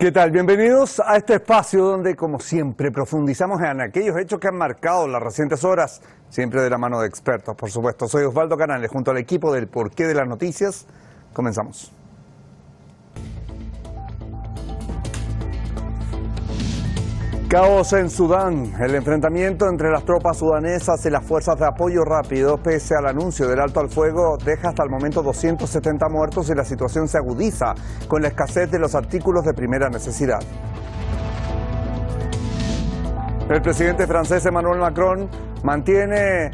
¿Qué tal? Bienvenidos a este espacio donde, como siempre, profundizamos en aquellos hechos que han marcado las recientes horas, siempre de la mano de expertos, por supuesto. Soy Osvaldo Canales, junto al equipo del Porqué de las Noticias. Comenzamos. Caos en Sudán. El enfrentamiento entre las tropas sudanesas y las fuerzas de apoyo rápido, pese al anuncio del alto al fuego, deja hasta el momento 270 muertos y la situación se agudiza con la escasez de los artículos de primera necesidad. El presidente francés Emmanuel Macron mantiene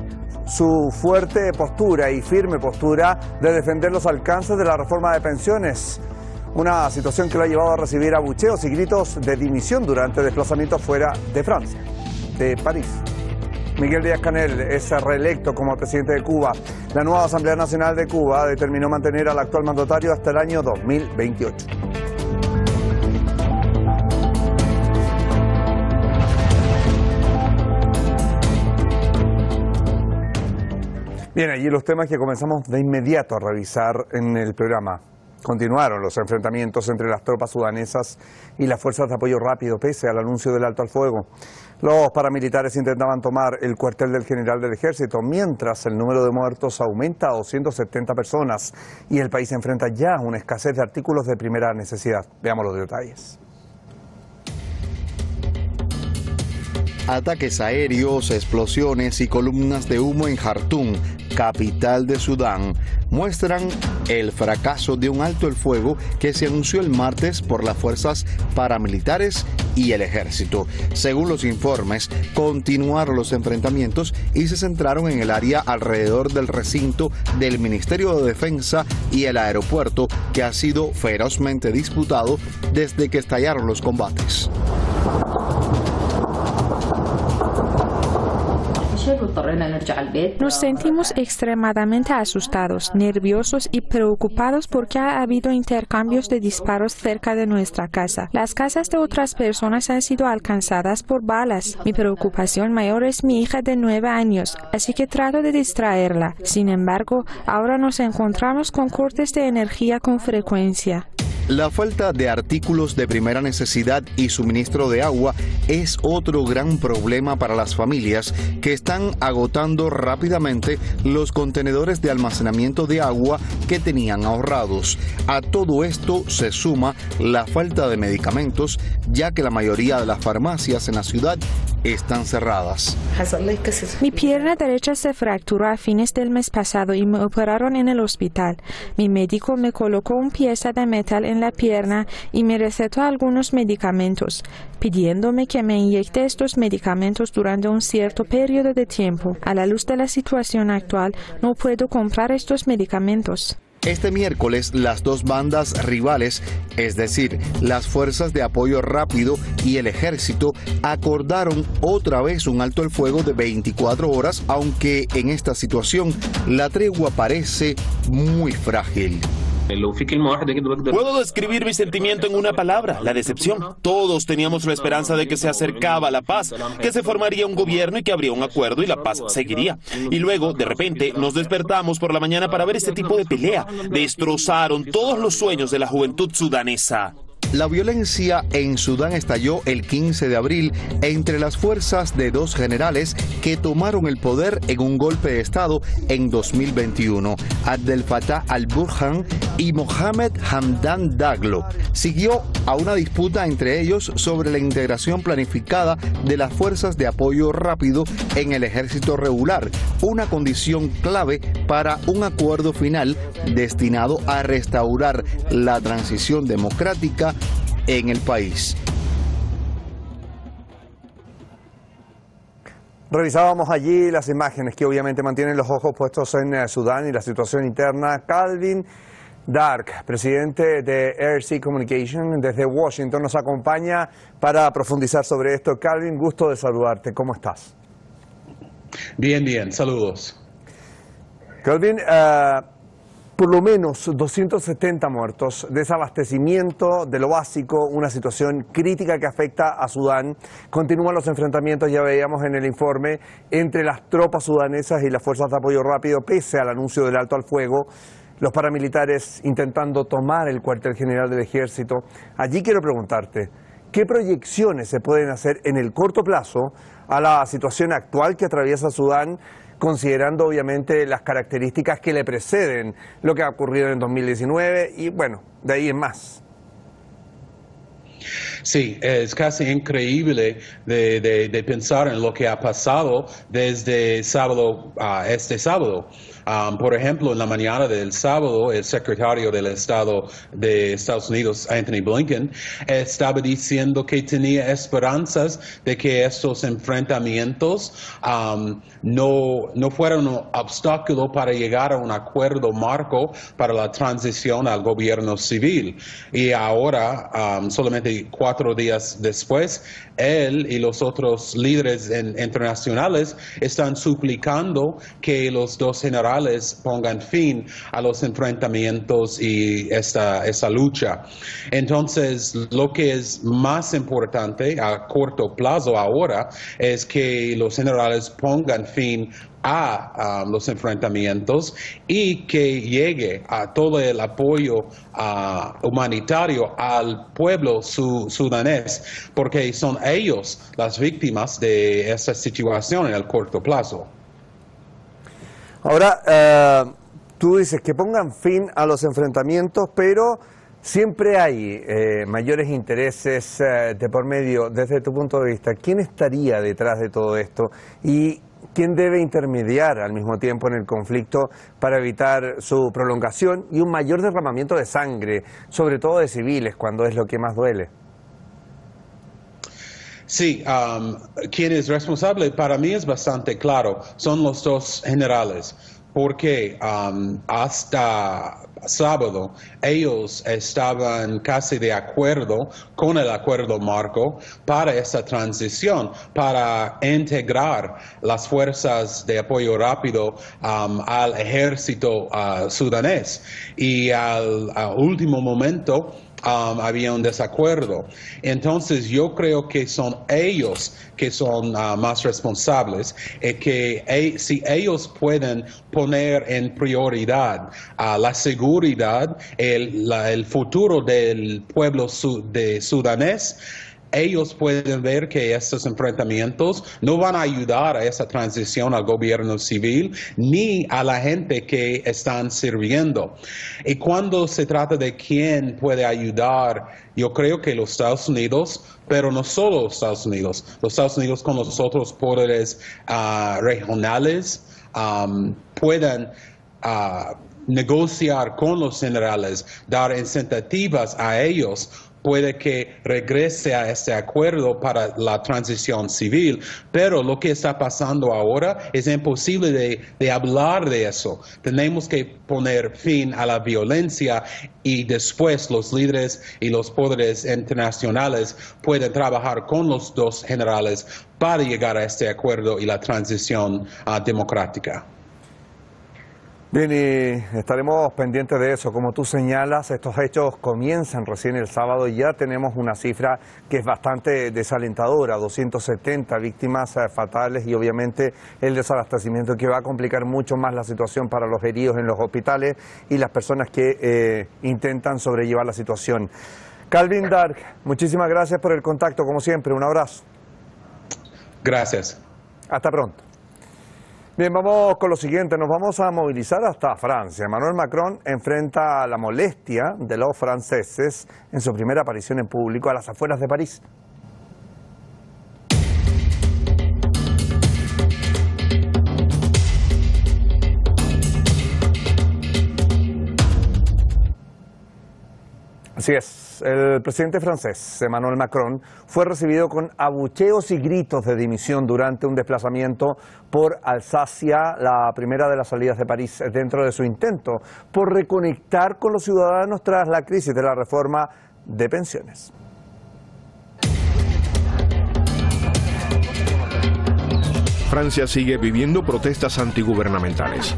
su fuerte postura y firme postura de defender los alcances de la reforma de pensiones. Una situación que lo ha llevado a recibir abucheos y gritos de dimisión durante desplazamientos fuera de Francia, de París. Miguel Díaz-Canel es reelecto como presidente de Cuba. La nueva Asamblea Nacional de Cuba determinó mantener al actual mandatario hasta el año 2028. Bien, allí los temas que comenzamos de inmediato a revisar en el programa. Continuaron los enfrentamientos entre las tropas sudanesas y las fuerzas de apoyo rápido, pese al anuncio del alto al fuego. Los paramilitares intentaban tomar el cuartel del general del ejército, mientras el número de muertos aumenta a 270 personas y el país enfrenta ya una escasez de artículos de primera necesidad. Veamos los detalles. Ataques aéreos, explosiones y columnas de humo en Jartum, capital de Sudán, muestran el fracaso de un alto el fuego que se anunció el martes por las fuerzas paramilitares y el ejército. Según los informes, continuaron los enfrentamientos y se centraron en el área alrededor del recinto del Ministerio de Defensa y el aeropuerto, que ha sido ferozmente disputado desde que estallaron los combates. Nos sentimos extremadamente asustados, nerviosos y preocupados porque ha habido intercambios de disparos cerca de nuestra casa. Las casas de otras personas han sido alcanzadas por balas. Mi preocupación mayor es mi hija de 9 años, así que trato de distraerla. Sin embargo, ahora nos encontramos con cortes de energía con frecuencia. La falta de artículos de primera necesidad y suministro de agua es otro gran problema para las familias que están agotando rápidamente los contenedores de almacenamiento de agua que tenían ahorrados. A todo esto se suma la falta de medicamentos, ya que la mayoría de las farmacias en la ciudad están cerradas. Mi pierna derecha se fracturó a fines del mes pasado y me operaron en el hospital. Mi médico me colocó una pieza de metal en la pierna y me recetó algunos medicamentos, pidiéndome que me inyecte estos medicamentos durante un cierto periodo de tiempo. A la luz de la situación actual, no puedo comprar estos medicamentos. Este miércoles, las dos bandas rivales, es decir, las fuerzas de apoyo rápido y el ejército, acordaron otra vez un alto el fuego de 24 horas, aunque en esta situación la tregua parece muy frágil. Puedo describir mi sentimiento en una palabra: la decepción. Todos teníamos la esperanza de que se acercaba la paz, que se formaría un gobierno y que habría un acuerdo y la paz seguiría. Y luego, de repente, nos despertamos por la mañana para ver este tipo de pelea. Destrozaron todos los sueños de la juventud sudanesa. La violencia en Sudán estalló el 15 de abril entre las fuerzas de dos generales que tomaron el poder en un golpe de Estado en 2021, Abdel Fattah al-Burhan y Mohamed Hamdan Daglo. Siguió a una disputa entre ellos sobre la integración planificada de las fuerzas de apoyo rápido en el ejército regular, una condición clave para un acuerdo final destinado a restaurar la transición democrática en el país. Revisábamos allí las imágenes que obviamente mantienen los ojos puestos en Sudán y la situación interna. Calvin Dark, presidente de Air Sea Communication desde Washington, nos acompaña para profundizar sobre esto. Calvin, gusto de saludarte. ¿Cómo estás? Bien, saludos. Calvin, por lo menos 270 muertos, desabastecimiento de lo básico, una situación crítica que afecta a Sudán. Continúan los enfrentamientos, ya veíamos en el informe, entre las tropas sudanesas y las fuerzas de apoyo rápido, pese al anuncio del alto al fuego. los paramilitares intentando tomar el cuartel general del ejército. Allí quiero preguntarte, ¿qué proyecciones se pueden hacer en el corto plazo a la situación actual que atraviesa Sudán, considerando obviamente las características que le preceden lo que ha ocurrido en 2019 y bueno, de ahí en más? Sí, es casi increíble de pensar en lo que ha pasado desde sábado a este sábado. Por ejemplo, en la mañana del sábado, el secretario del Estado de Estados Unidos, Anthony Blinken, estaba diciendo que tenía esperanzas de que estos enfrentamientos no fueran un obstáculo para llegar a un acuerdo marco para la transición al gobierno civil. Y ahora, solamente 4 días después, él y los otros líderes internacionales están suplicando que los dos generales pongan fin a los enfrentamientos y esta lucha. Entonces, lo que es más importante a corto plazo ahora es que los generales pongan fin a los enfrentamientos y que llegue a todo el apoyo humanitario al pueblo sudanés, porque son ellos las víctimas de esta situación en el corto plazo. Ahora, tú dices que pongan fin a los enfrentamientos, pero siempre hay mayores intereses de por medio. Desde tu punto de vista, ¿quién estaría detrás de todo esto? ¿Y quién debe intermediar al mismo tiempo en el conflicto para evitar su prolongación y un mayor derramamiento de sangre, sobre todo de civiles, cuando es lo que más duele? Sí, quien es responsable para mí es bastante claro, son los dos generales, porque hasta sábado ellos estaban casi de acuerdo con el acuerdo marco para esta transición, para integrar las fuerzas de apoyo rápido al ejército sudanés, y al último momento había un desacuerdo. Entonces yo creo que son ellos que son más responsables, que si ellos pueden poner en prioridad la seguridad, el futuro del pueblo sudanés, ellos pueden ver que estos enfrentamientos no van a ayudar a esa transición al gobierno civil ni a la gente que están sirviendo. Y cuando se trata de quién puede ayudar, yo creo que los Estados Unidos, pero no solo los Estados Unidos con los otros poderes regionales pueden negociar con los generales, dar incentivas a ellos, puede que regrese a este acuerdo para la transición civil, pero lo que está pasando ahora es imposible de hablar de eso. Tenemos que poner fin a la violencia y después los líderes y los poderes internacionales pueden trabajar con los dos generales para llegar a este acuerdo y la transición democrática. Bien, y estaremos pendientes de eso. Como tú señalas, estos hechos comienzan recién el sábado y ya tenemos una cifra que es bastante desalentadora, 270 víctimas fatales y obviamente el desabastecimiento que va a complicar mucho más la situación para los heridos en los hospitales y las personas que intentan sobrellevar la situación. Calvin Dark, muchísimas gracias por el contacto, como siempre, un abrazo. Gracias. Hasta pronto. Bien, vamos con lo siguiente, nos vamos a movilizar hasta Francia. Emmanuel Macron enfrenta la molestia de los franceses en su primera aparición en público a las afueras de París. Así es, el presidente francés, Emmanuel Macron, fue recibido con abucheos y gritos de dimisión durante un desplazamiento por Alsacia, la primera de las salidas de París, dentro de su intento por reconectar con los ciudadanos tras la crisis de la reforma de pensiones. Francia sigue viviendo protestas antigubernamentales.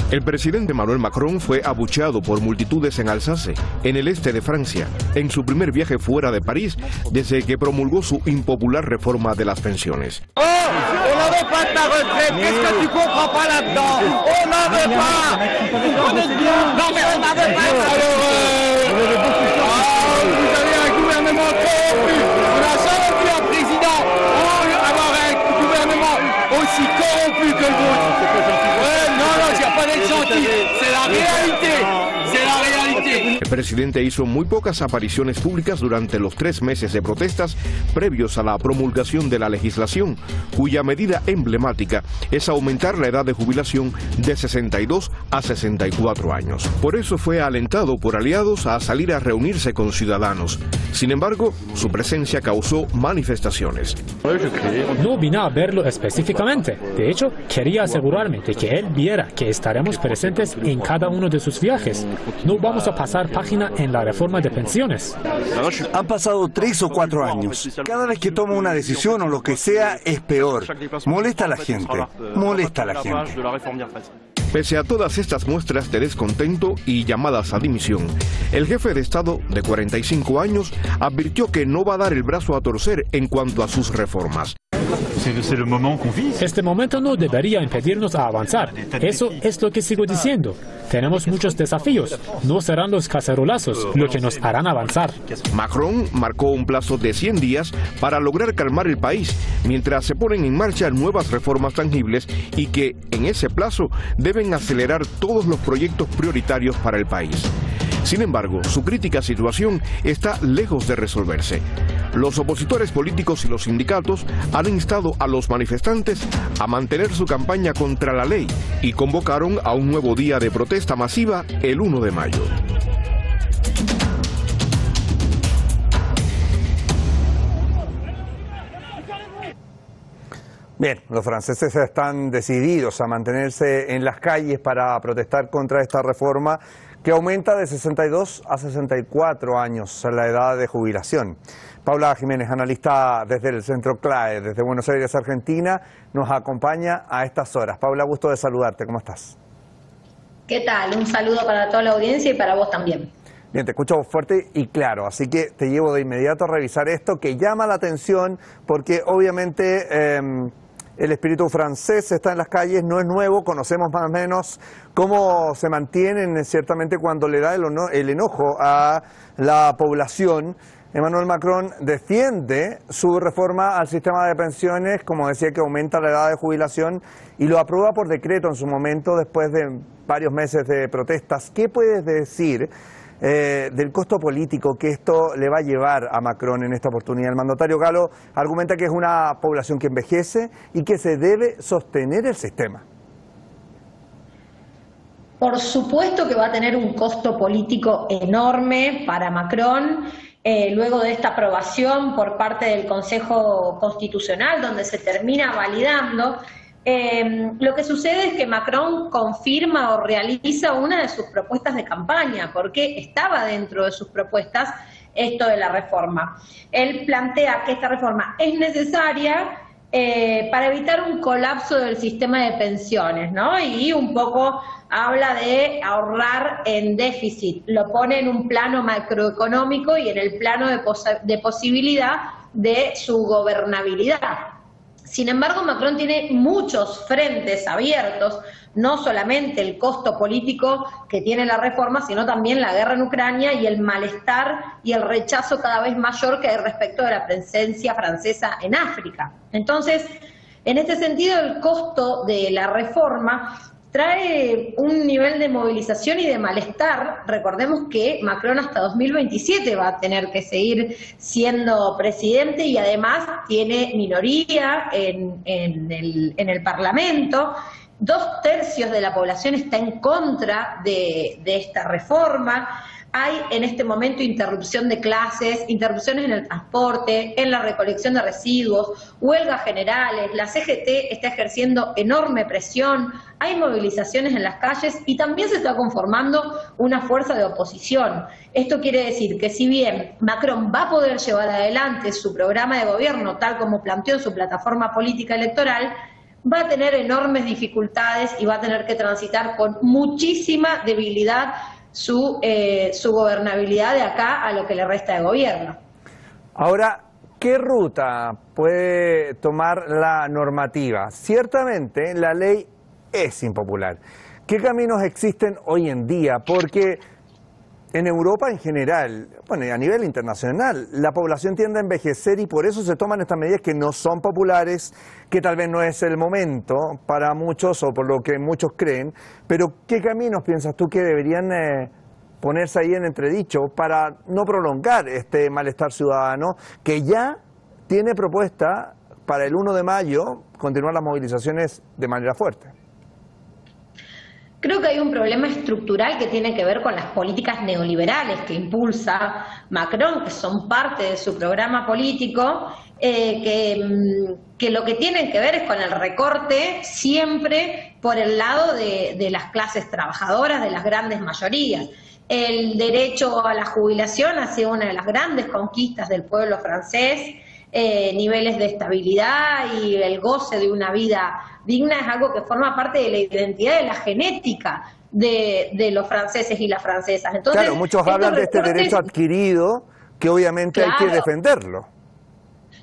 El presidente Emmanuel Macron fue abucheado por multitudes en Alsace, en el este de Francia, en su primer viaje fuera de París desde que promulgó su impopular reforma de las pensiones. El presidente hizo muy pocas apariciones públicas durante los 3 meses de protestas previos a la promulgación de la legislación, cuya medida emblemática es aumentar la edad de jubilación de 62 a 64 años. Por eso fue alentado por aliados a salir a reunirse con ciudadanos. Sin embargo, su presencia causó manifestaciones. No vine a verlo específicamente. De hecho, quería asegurarme de que él viera que estaremos presentes en cada uno de sus viajes. No vamos a pasar página en la reforma de pensiones. Han pasado 3 o 4 años. Cada vez que tomo una decisión o lo que sea es peor. Molesta a la gente. Molesta a la gente. Pese a todas estas muestras de descontento y llamadas a dimisión, el jefe de Estado, de 45 años, advirtió que no va a dar el brazo a torcer en cuanto a sus reformas. Este momento no debería impedirnos a avanzar. Eso es lo que sigo diciendo. Tenemos muchos desafíos. No serán los cacerolazos lo que nos harán avanzar. Macron marcó un plazo de 100 días para lograr calmar el país, mientras se ponen en marcha nuevas reformas tangibles y que, en ese plazo, deben acelerar todos los proyectos prioritarios para el país. Sin embargo, su crítica situación está lejos de resolverse. Los opositores políticos y los sindicatos han instado a los manifestantes a mantener su campaña contra la ley y convocaron a un nuevo día de protesta masiva el 1 de mayo. Bien, los franceses están decididos a mantenerse en las calles para protestar contra esta reforma que aumenta de 62 a 64 años la edad de jubilación. Paula Jiménez, analista desde el Centro CLAE, desde Buenos Aires, Argentina, nos acompaña a estas horas. Paula, gusto de saludarte, ¿cómo estás? ¿Qué tal? Un saludo para toda la audiencia y para vos también. Bien, te escucho fuerte y claro, así que te llevo de inmediato a revisar esto que llama la atención porque obviamente el espíritu francés está en las calles, no es nuevo, conocemos más o menos cómo se mantienen ciertamente cuando le da el enojo a la población. Emmanuel Macron defiende su reforma al sistema de pensiones, como decía, que aumenta la edad de jubilación y lo aprueba por decreto en su momento después de varios meses de protestas. ¿Qué puedes decir del costo político que esto le va a llevar a Macron en esta oportunidad? El mandatario galo argumenta que es una población que envejece y que se debe sostener el sistema. Por supuesto que va a tener un costo político enorme para Macron. Luego de esta aprobación por parte del Consejo Constitucional, donde se termina validando, lo que sucede es que Macron confirma o realiza una de sus propuestas de campaña, porque estaba dentro de sus propuestas esto de la reforma. Él plantea que esta reforma es necesaria para evitar un colapso del sistema de pensiones, ¿no? Y un poco habla de ahorrar en déficit, lo pone en un plano macroeconómico y en el plano de posibilidad de su gobernabilidad. Sin embargo, Macron tiene muchos frentes abiertos, no solamente el costo político que tiene la reforma, sino también la guerra en Ucrania y el malestar y el rechazo cada vez mayor que hay respecto de la presencia francesa en África. Entonces, en este sentido, el costo de la reforma trae un nivel de movilización y de malestar. Recordemos que Macron hasta 2027 va a tener que seguir siendo presidente y además tiene minoría en el Parlamento. 2/3 de la población está en contra de esta reforma. Hay en este momento interrupción de clases, interrupciones en el transporte, en la recolección de residuos, huelgas generales, la CGT está ejerciendo enorme presión, hay movilizaciones en las calles y también se está conformando una fuerza de oposición. Esto quiere decir que si bien Macron va a poder llevar adelante su programa de gobierno tal como planteó en su plataforma política electoral, va a tener enormes dificultades y va a tener que transitar con muchísima debilidad su gobernabilidad de acá a lo que le resta de gobierno. Ahora, ¿qué ruta puede tomar la normativa? Ciertamente la ley es impopular. ¿Qué caminos existen hoy en día? Porque en Europa en general, bueno, y a nivel internacional, la población tiende a envejecer y por eso se toman estas medidas que no son populares, que tal vez no es el momento para muchos o por lo que muchos creen, pero ¿qué caminos piensas tú que deberían ponerse ahí en entredicho para no prolongar este malestar ciudadano que ya tiene propuesta para el 1 de mayo continuar las movilizaciones de manera fuerte? Creo que hay un problema estructural que tiene que ver con las políticas neoliberales que impulsa Macron, que son parte de su programa político, que lo que tienen que ver es con el recorte siempre por el lado de las clases trabajadoras, de las grandes mayorías. El derecho a la jubilación ha sido una de las grandes conquistas del pueblo francés. Niveles de estabilidad y el goce de una vida digna es algo que forma parte de la identidad, de la genética de los franceses y las francesas. Entonces, claro, muchos hablan de este derecho adquirido que obviamente hay que defenderlo.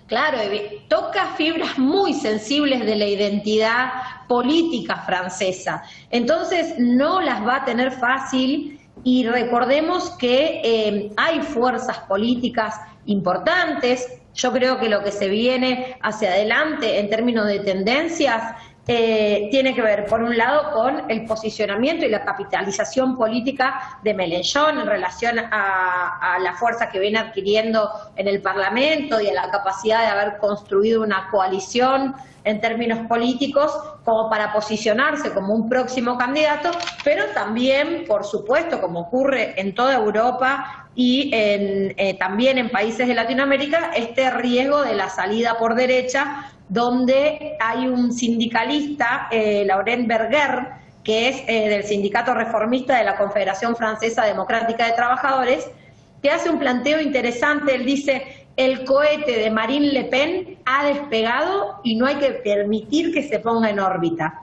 Claro, toca fibras muy sensibles de la identidad política francesa. Entonces no las va a tener fácil y recordemos que hay fuerzas políticas importantes. Yo creo que lo que se viene hacia adelante en términos de tendencias tiene que ver, por un lado, con el posicionamiento y la capitalización política de Mélenchon en relación a la fuerza que viene adquiriendo en el Parlamento y a la capacidad de haber construido una coalición en términos políticos como para posicionarse como un próximo candidato, pero también, por supuesto, como ocurre en toda Europa y también en países de Latinoamérica, este riesgo de la salida por derecha, donde hay un sindicalista, Laurent Berger, que es del Sindicato Reformista de la Confederación Francesa Democrática de Trabajadores, que hace un planteo interesante. Él dice: el cohete de Marine Le Pen ha despegado y no hay que permitir que se ponga en órbita.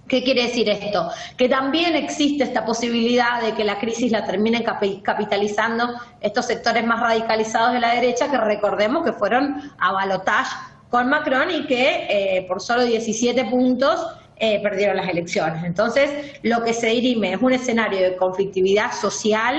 ¿Qué quiere decir esto? Que también existe esta posibilidad de que la crisis la terminen capitalizando estos sectores más radicalizados de la derecha, que recordemos que fueron a balotage con Macron y que por solo 17 puntos perdieron las elecciones. Entonces, lo que se dirime es un escenario de conflictividad social.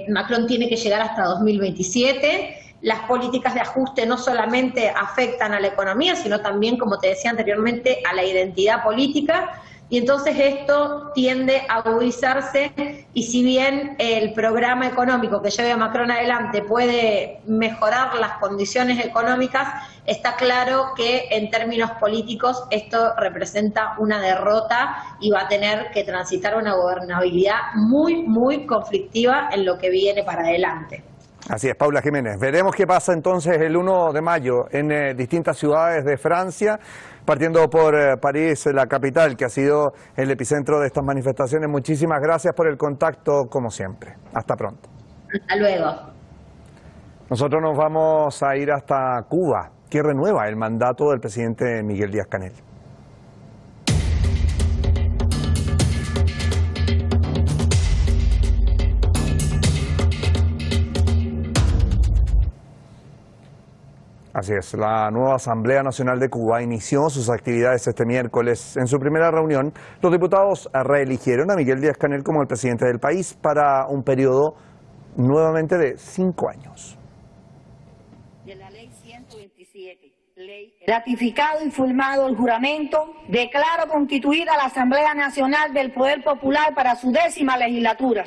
Macron tiene que llegar hasta 2027. Las políticas de ajuste no solamente afectan a la economía, sino también, como te decía anteriormente, a la identidad política. Y entonces esto tiende a agudizarse, y si bien el programa económico que lleve a Macron adelante puede mejorar las condiciones económicas, está claro que en términos políticos esto representa una derrota y va a tener que transitar una gobernabilidad muy, muy conflictiva en lo que viene para adelante. Así es, Paula Jiménez. Veremos qué pasa entonces el 1 de mayo en distintas ciudades de Francia, partiendo por París, la capital, que ha sido el epicentro de estas manifestaciones. Muchísimas gracias por el contacto, como siempre. Hasta pronto. Hasta luego. Nosotros nos vamos a ir hasta Cuba, que renueva el mandato del presidente Miguel Díaz-Canel. Así es, la nueva Asamblea Nacional de Cuba inició sus actividades este miércoles. En su primera reunión, los diputados reeligieron a Miguel Díaz-Canel como el presidente del país para un periodo nuevamente de 5 años. De la ley 127, ratificado y firmado el juramento, declaro constituida la Asamblea Nacional del Poder Popular para su 10ª legislatura.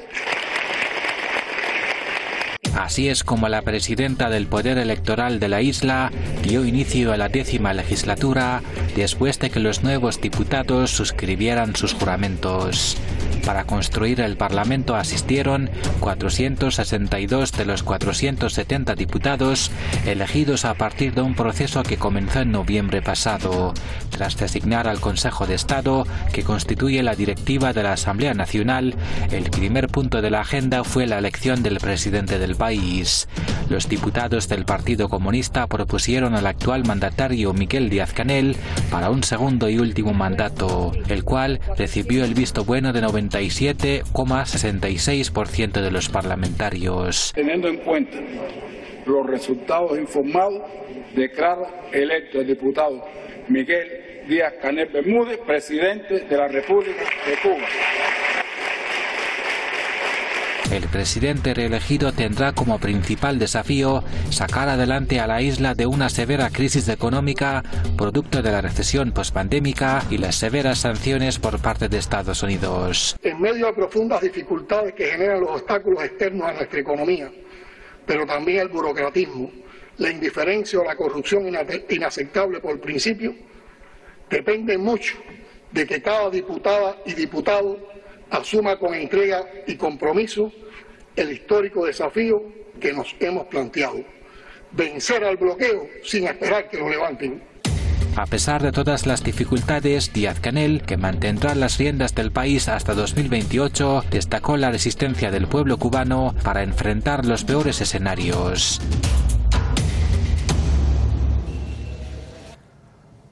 Así es como la presidenta del Poder Electoral de la isla dio inicio a la 10ª legislatura después de que los nuevos diputados suscribieran sus juramentos. Para construir el Parlamento asistieron 462 de los 470 diputados elegidos a partir de un proceso que comenzó en noviembre pasado. Tras designar al Consejo de Estado, que constituye la directiva de la Asamblea Nacional, el primer punto de la agenda fue la elección del presidente del país. Los diputados del Partido Comunista propusieron al actual mandatario Miguel Díaz-Canel para un segundo y último mandato, el cual recibió el visto bueno de 97,66% de los parlamentarios. Teniendo en cuenta los resultados informados, declara electo el diputado Miguel Díaz-Canel Bermúdez, presidente de la República de Cuba. El presidente reelegido tendrá como principal desafío sacar adelante a la isla de una severa crisis económica producto de la recesión pospandémica y las severas sanciones por parte de Estados Unidos. En medio de profundas dificultades que generan los obstáculos externos a nuestra economía, pero también el burocratismo, la indiferencia o la corrupción inaceptable por principio, depende mucho de que cada diputada y diputado asuma con entrega y compromiso el histórico desafío que nos hemos planteado: vencer al bloqueo sin esperar que lo levanten. A pesar de todas las dificultades, Díaz-Canel, que mantendrá las riendas del país hasta 2028, destacó la resistencia del pueblo cubano para enfrentar los peores escenarios.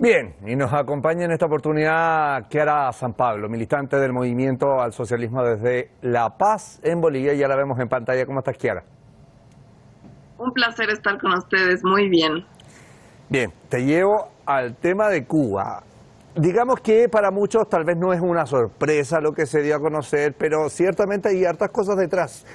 Bien, y nos acompaña en esta oportunidad Kiara San Pablo, militante del Movimiento al Socialismo desde La Paz en Bolivia. Ya la vemos en pantalla. ¿Cómo estás, Kiara? Un placer estar con ustedes, muy bien. Bien, te llevo al tema de Cuba. Digamos que para muchos tal vez no es una sorpresa lo que se dio a conocer, pero ciertamente hay hartas cosas detrás.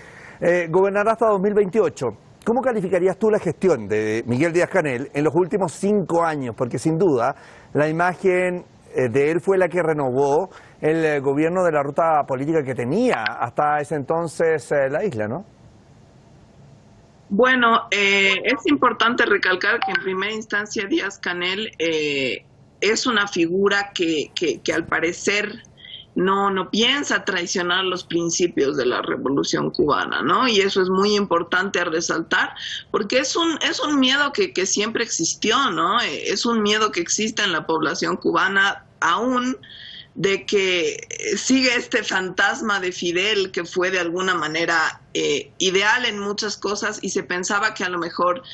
Gobernará hasta 2028. ¿Cómo calificarías tú la gestión de Miguel Díaz-Canel en los últimos 5 años? Porque sin duda la imagen de él fue la que renovó el gobierno de la ruta política que tenía hasta ese entonces la isla, ¿no? Bueno, es importante recalcar que en primera instancia Díaz-Canel es una figura que al parecer no piensa traicionar los principios de la Revolución Cubana, ¿no? Y eso es muy importante a resaltar, porque es un miedo que siempre existió, ¿no? Es un miedo que existe en la población cubana aún, de que sigue este fantasma de Fidel, que fue de alguna manera ideal en muchas cosas, y se pensaba que a lo mejor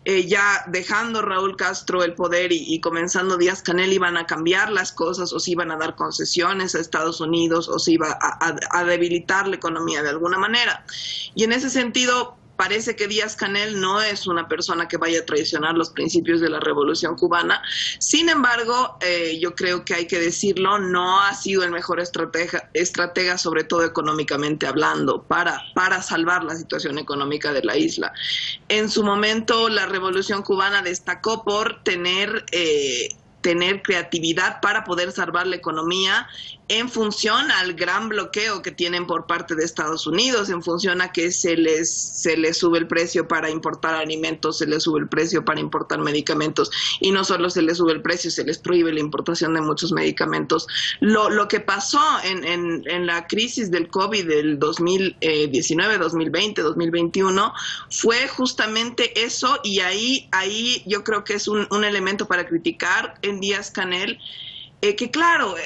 ya dejando Raúl Castro el poder y comenzando Díaz-Canel iban a cambiar las cosas, o se iban a dar concesiones a Estados Unidos, o se iba a debilitar la economía de alguna manera. Y en ese sentido parece que Díaz-Canel no es una persona que vaya a traicionar los principios de la Revolución Cubana. Sin embargo, yo creo que hay que decirlo, no ha sido el mejor estratega, sobre todo económicamente hablando, para salvar la situación económica de la isla. En su momento, la Revolución Cubana destacó por tener creatividad para poder salvar la economía en función al gran bloqueo que tienen por parte de Estados Unidos, en función a que se les sube el precio para importar alimentos, se les sube el precio para importar medicamentos, y no solo se les sube el precio, se les prohíbe la importación de muchos medicamentos. Lo que pasó en la crisis del COVID del 2019, 2020, 2021 fue justamente eso, y ahí yo creo que es un elemento para criticar en Díaz-Canel, que claro,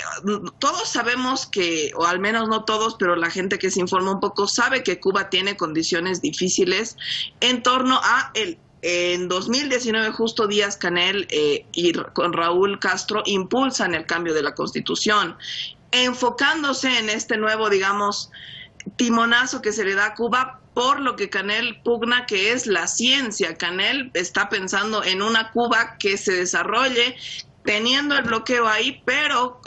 todos sabemos que, o al menos no todos, pero la gente que se informa un poco sabe que Cuba tiene condiciones difíciles en torno a en 2019 justo Díaz-Canel y con Raúl Castro impulsan el cambio de la Constitución, enfocándose en este nuevo, digamos, timonazo que se le da a Cuba por lo que Canel pugna, que es la ciencia. Canel está pensando en una Cuba que se desarrolle teniendo el bloqueo ahí, pero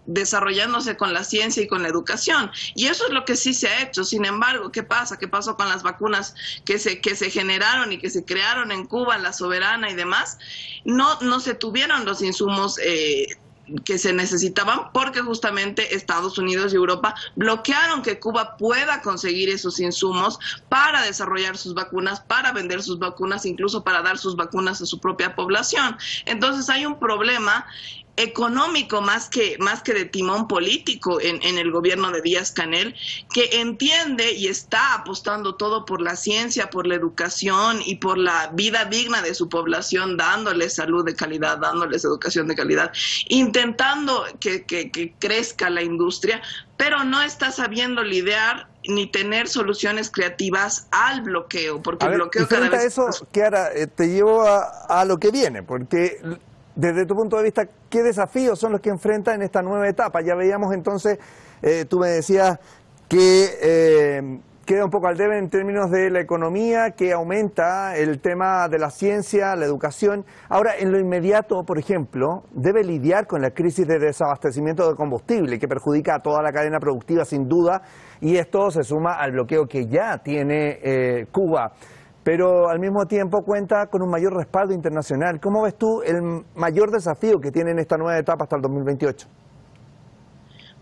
desarrollándose con la ciencia y con la educación. Y eso es lo que sí se ha hecho. Sin embargo, ¿qué pasa? ¿Qué pasó con las vacunas que se generaron y que se crearon en Cuba, la Soberana y demás? No se tuvieron los insumos que se necesitaban, porque justamente Estados Unidos y Europa bloquearon que Cuba pueda conseguir esos insumos para desarrollar sus vacunas, para vender sus vacunas, incluso para dar sus vacunas a su propia población. Entonces hay un problema económico más que de timón político en el gobierno de Díaz-Canel, que entiende y está apostando todo por la ciencia, por la educación y por la vida digna de su población, dándoles salud de calidad, dándoles educación de calidad, intentando que crezca la industria, pero no está sabiendo lidiar ni tener soluciones creativas al bloqueo, porque el bloqueo cada vez... eso, Kiara, te llevo a lo que viene, porque desde tu punto de vista, ¿qué desafíos son los que enfrenta en esta nueva etapa? Ya veíamos entonces, tú me decías que queda un poco al debe en términos de la economía, que aumenta el tema de la ciencia, la educación. Ahora, en lo inmediato, por ejemplo, debe lidiar con la crisis de desabastecimiento de combustible, que perjudica a toda la cadena productiva sin duda, y esto se suma al bloqueo que ya tiene Cuba. Pero al mismo tiempo cuenta con un mayor respaldo internacional. ¿Cómo ves tú el mayor desafío que tiene en esta nueva etapa hasta el 2028?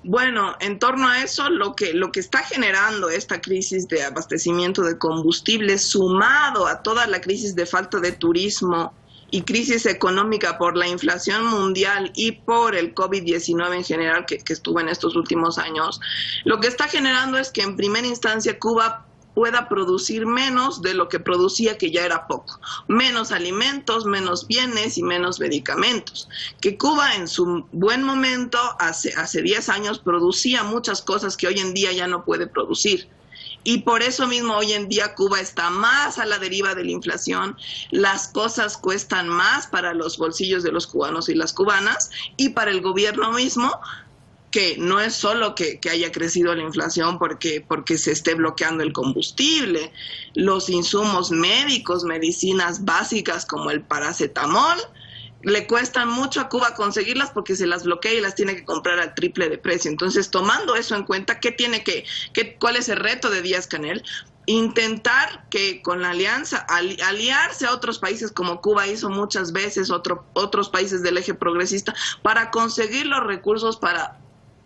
Bueno, en torno a eso, lo que está generando esta crisis de abastecimiento de combustible, sumado a toda la crisis de falta de turismo y crisis económica por la inflación mundial y por el COVID-19 en general que estuvo en estos últimos años, lo que está generando es que en primera instancia Cuba pueda producir menos de lo que producía, que ya era poco. Menos alimentos, menos bienes y menos medicamentos. Que Cuba en su buen momento, hace 10 años, producía muchas cosas que hoy en día ya no puede producir. Y por eso mismo hoy en día Cuba está más a la deriva de la inflación, las cosas cuestan más para los bolsillos de los cubanos y las cubanas, y para el gobierno mismo, que no es solo que haya crecido la inflación porque se esté bloqueando el combustible, los insumos médicos, medicinas básicas como el paracetamol, le cuestan mucho a Cuba conseguirlas porque se las bloquea y las tiene que comprar al triple de precio. Entonces, tomando eso en cuenta, ¿cuál es el reto de Díaz-Canel? Intentar que con la alianza, aliarse a otros países como Cuba hizo muchas veces, otros países del eje progresista, para conseguir los recursos para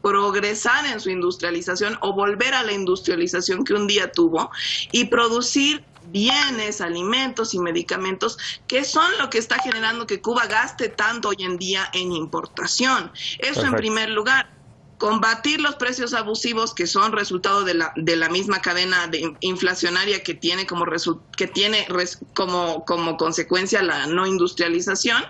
progresar en su industrialización o volver a la industrialización que un día tuvo y producir bienes, alimentos y medicamentos, que son lo que está generando que Cuba gaste tanto hoy en día en importación. Eso en primer lugar. Combatir los precios abusivos que son resultado de la misma cadena inflacionaria que tiene como consecuencia la no industrialización,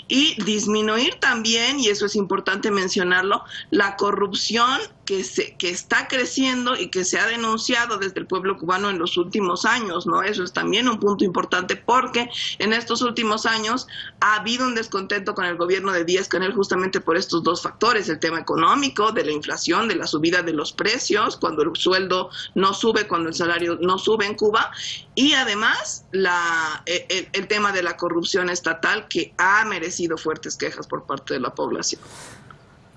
y disminuir también, y eso es importante mencionarlo, la corrupción que está creciendo y que se ha denunciado desde el pueblo cubano en los últimos años, ¿no? Eso es también un punto importante porque en estos últimos años ha habido un descontento con el gobierno de Díaz-Canel justamente por estos dos factores, el tema económico, de la inflación, de la subida de los precios, cuando el sueldo no sube, cuando el salario no sube en Cuba, y además el tema de la corrupción estatal, que ha merecido fuertes quejas por parte de la población.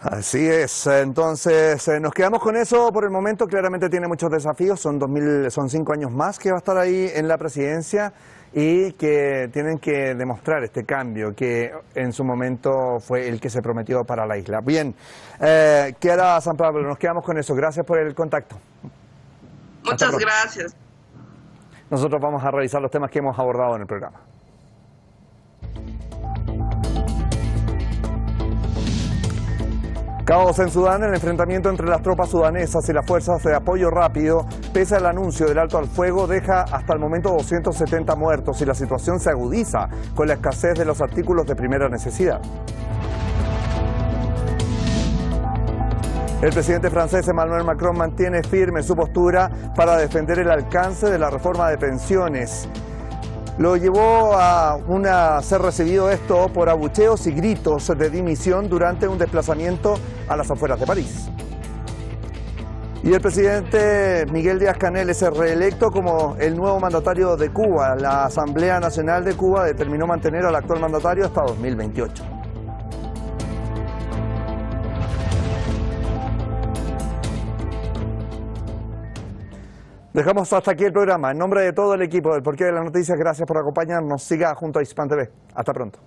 Así es, entonces nos quedamos con eso por el momento. Claramente tiene muchos desafíos, son 5 años más que va a estar ahí en la presidencia y que tienen que demostrar este cambio que en su momento fue el que se prometió para la isla. Bien, Kiara San Pablo, nos quedamos con eso, gracias por el contacto. Muchas gracias. Nosotros vamos a revisar los temas que hemos abordado en el programa. Caos en Sudán, el enfrentamiento entre las tropas sudanesas y las fuerzas de apoyo rápido, pese al anuncio del alto al fuego, deja hasta el momento 270 muertos y la situación se agudiza con la escasez de los artículos de primera necesidad. El presidente francés Emmanuel Macron mantiene firme su postura para defender el alcance de la reforma de pensiones. Lo llevó a ser recibido esto por abucheos y gritos de dimisión durante un desplazamiento a las afueras de París. Y el presidente Miguel Díaz-Canel es reelecto como el nuevo mandatario de Cuba. La Asamblea Nacional de Cuba determinó mantener al actual mandatario hasta 2028. Dejamos hasta aquí el programa. En nombre de todo el equipo del Porqué de las Noticias, gracias por acompañarnos. Siga junto a Hispan TV. Hasta pronto.